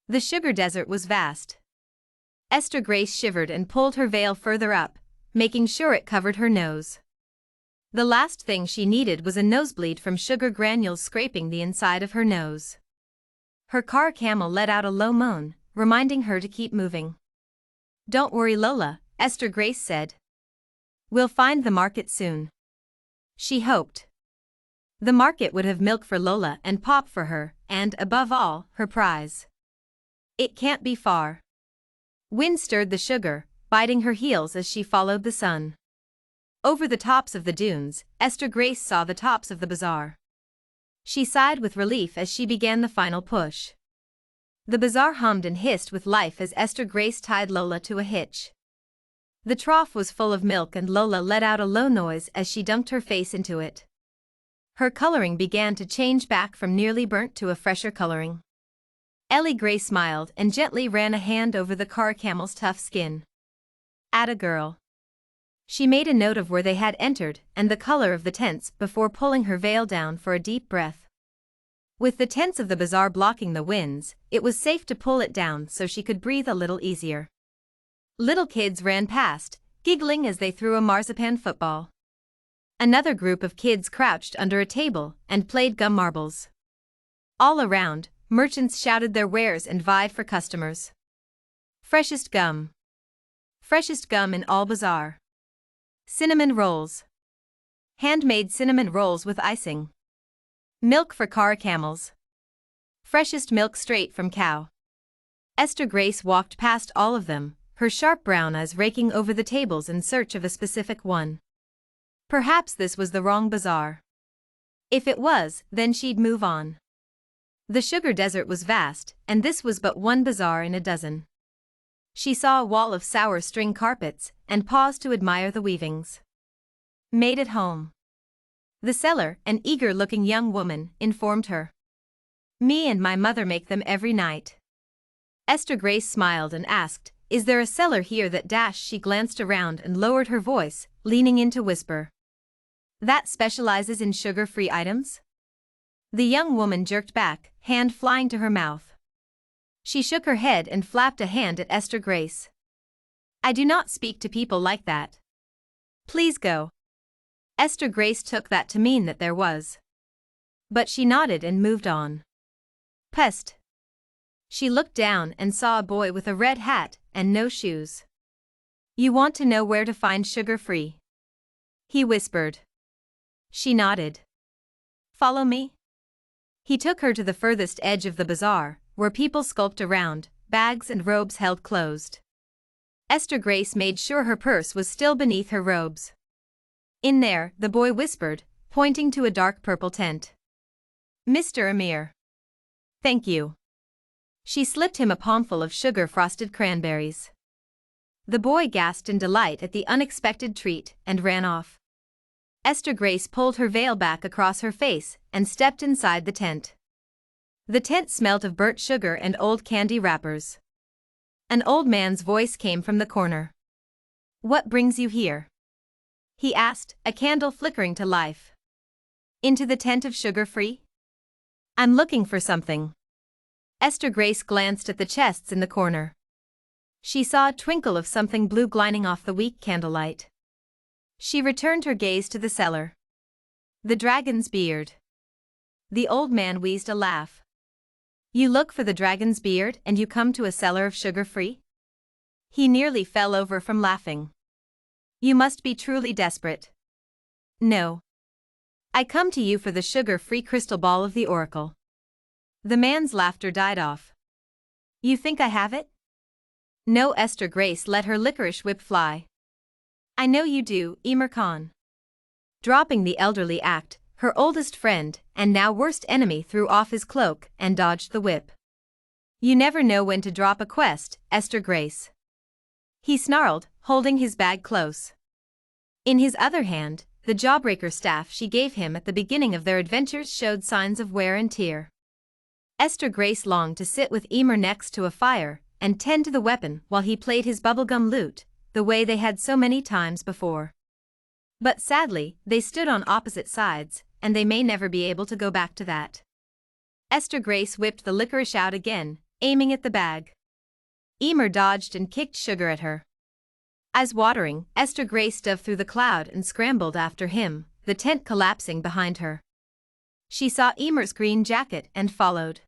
The sugar desert was vast. Esther Grace shivered and pulled her veil further up, making sure it covered her nose. The last thing she needed was a nosebleed from sugar granules scraping the inside of her nose. Her car camel let out a low moan, reminding her to keep moving. "Don't worry, Lola," Esther Grace said. "We'll find the market soon." She hoped. The market would have milk for Lola and pop for her, and, above all, her prize. It can't be far. Wind stirred the sugar, biting her heels as she followed the sun. Over the tops of the dunes, Esther Grace saw the tops of the bazaar. She sighed with relief as she began the final push. The bazaar hummed and hissed with life as Esther Grace tied Lola to a hitch. The trough was full of milk and Lola let out a low noise as she dunked her face into it. Her coloring began to change back from nearly burnt to a fresher coloring. Ellie Gray smiled and gently ran a hand over the car camel's tough skin. "Atta girl." She made a note of where they had entered and the color of the tents before pulling her veil down for a deep breath. With the tents of the bazaar blocking the winds, it was safe to pull it down so she could breathe a little easier. Little kids ran past, giggling as they threw a marzipan football. Another group of kids crouched under a table and played gum marbles. All around, merchants shouted their wares and vied for customers. Freshest gum. Freshest gum in all bazaar. Cinnamon rolls. Handmade cinnamon rolls with icing. Milk for car camels. Freshest milk straight from cow. Esther Grace walked past all of them, her sharp brown eyes raking over the tables in search of a specific one. Perhaps this was the wrong bazaar. If it was, then she'd move on. The sugar desert was vast, and this was but one bazaar in a dozen. She saw a wall of sour string carpets and paused to admire the weavings. "Made at home." The seller, an eager-looking young woman, informed her. "Me and my mother make them every night." Esther Grace smiled and asked, "Is there a seller here that dash?" She glanced around and lowered her voice, leaning in to whisper. "That specializes in sugar-free items?" The young woman jerked back, hand flying to her mouth. She shook her head and flapped a hand at Esther Grace. "I do not speak to people like that. Please go." Esther Grace took that to mean that there was. But she nodded and moved on. "Pest." She looked down and saw a boy with a red hat and no shoes. "You want to know where to find sugar-free?" he whispered. She nodded. "Follow me." He took her to the furthest edge of the bazaar, where people skulked around, bags and robes held closed. Esther Grace made sure her purse was still beneath her robes. "In there," the boy whispered, pointing to a dark purple tent. "Mr. Amir." "Thank you." She slipped him a palmful of sugar-frosted cranberries. The boy gasped in delight at the unexpected treat and ran off. Esther Grace pulled her veil back across her face and stepped inside the tent. The tent smelt of burnt sugar and old candy wrappers. An old man's voice came from the corner. "What brings you here?" he asked, a candle flickering to life. "Into the tent of sugar-free?" "I'm looking for something." Esther Grace glanced at the chests in the corner. She saw a twinkle of something blue gliding off the weak candlelight. She returned her gaze to the seller. "The dragon's beard." The old man wheezed a laugh. "You look for the dragon's beard and you come to a seller of sugar-free?" He nearly fell over from laughing. "You must be truly desperate." "No. I come to you for the sugar-free crystal ball of the oracle." The man's laughter died off. "You think I have it?" "No." Esther Grace let her licorice whip fly. "I know you do, Emir Khan." Dropping the elderly act, her oldest friend, and now worst enemy, threw off his cloak and dodged the whip. "You never know when to drop a quest, Esther Grace." He snarled, holding his bag close. In his other hand, the jawbreaker staff she gave him at the beginning of their adventures showed signs of wear and tear. Esther Grace longed to sit with Emir next to a fire and tend to the weapon while he played his bubblegum lute, the way they had so many times before. But sadly, they stood on opposite sides, and they may never be able to go back to that. Esther Grace whipped the licorice out again, aiming at the bag. Emer dodged and kicked Sugar at her. Eyes-watering, Esther Grace dove through the cloud and scrambled after him, the tent collapsing behind her. She saw Emer's green jacket and followed.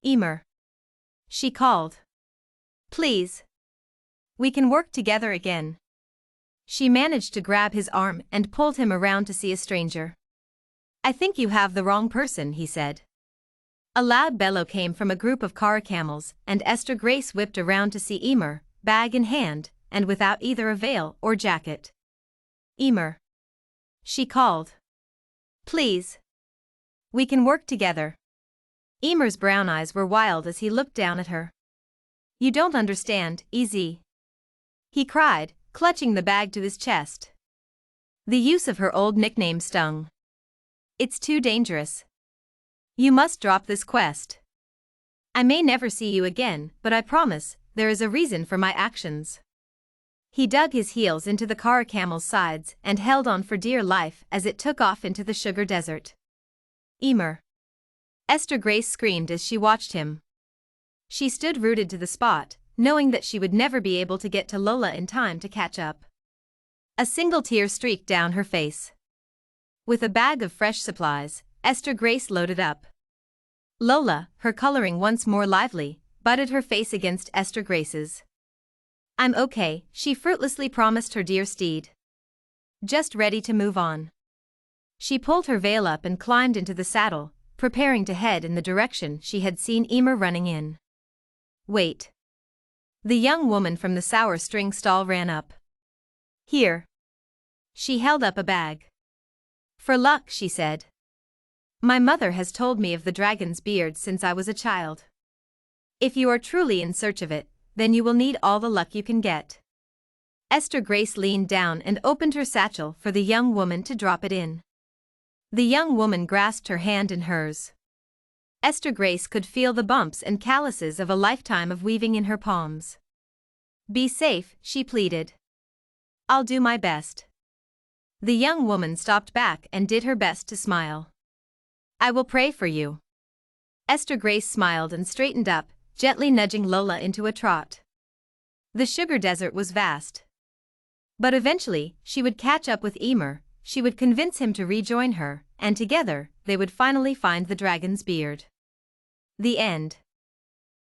"Emer," she called. "Please. We can work together again." She managed to grab his arm and pulled him around to see a stranger. "I think you have the wrong person," he said. A loud bellow came from a group of car-camels, and Esther Grace whipped around to see Emer, bag in hand, and without either a veil or jacket. "Emer," she called. "Please. We can work together." Emer's brown eyes were wild as he looked down at her. "You don't understand, EZ," he cried, clutching the bag to his chest. The use of her old nickname stung. "It's too dangerous. You must drop this quest. I may never see you again, but I promise, there is a reason for my actions." He dug his heels into the car-camel's sides and held on for dear life as it took off into the sugar desert. "Emer," Esther Grace screamed as she watched him. She stood rooted to the spot, knowing that she would never be able to get to Lola in time to catch up. A single tear streaked down her face. With a bag of fresh supplies, Esther Grace loaded up. Lola, her coloring once more lively, butted her face against Esther Grace's. "I'm okay," she fruitlessly promised her dear steed. "Just ready to move on." She pulled her veil up and climbed into the saddle, preparing to head in the direction she had seen Emer running in. "Wait." The young woman from the sour string stall ran up. "Here." She held up a bag. "For luck," she said. "My mother has told me of the dragon's beard since I was a child. If you are truly in search of it, then you will need all the luck you can get." Esther Grace leaned down and opened her satchel for the young woman to drop it in. The young woman grasped her hand in hers. Esther Grace could feel the bumps and calluses of a lifetime of weaving in her palms. "Be safe," she pleaded. "I'll do my best." The young woman stopped back and did her best to smile. "I will pray for you." Esther Grace smiled and straightened up, gently nudging Lola into a trot. The sugar desert was vast. But eventually, she would catch up with Emer, she would convince him to rejoin her, and together, they would finally find the dragon's beard. The end.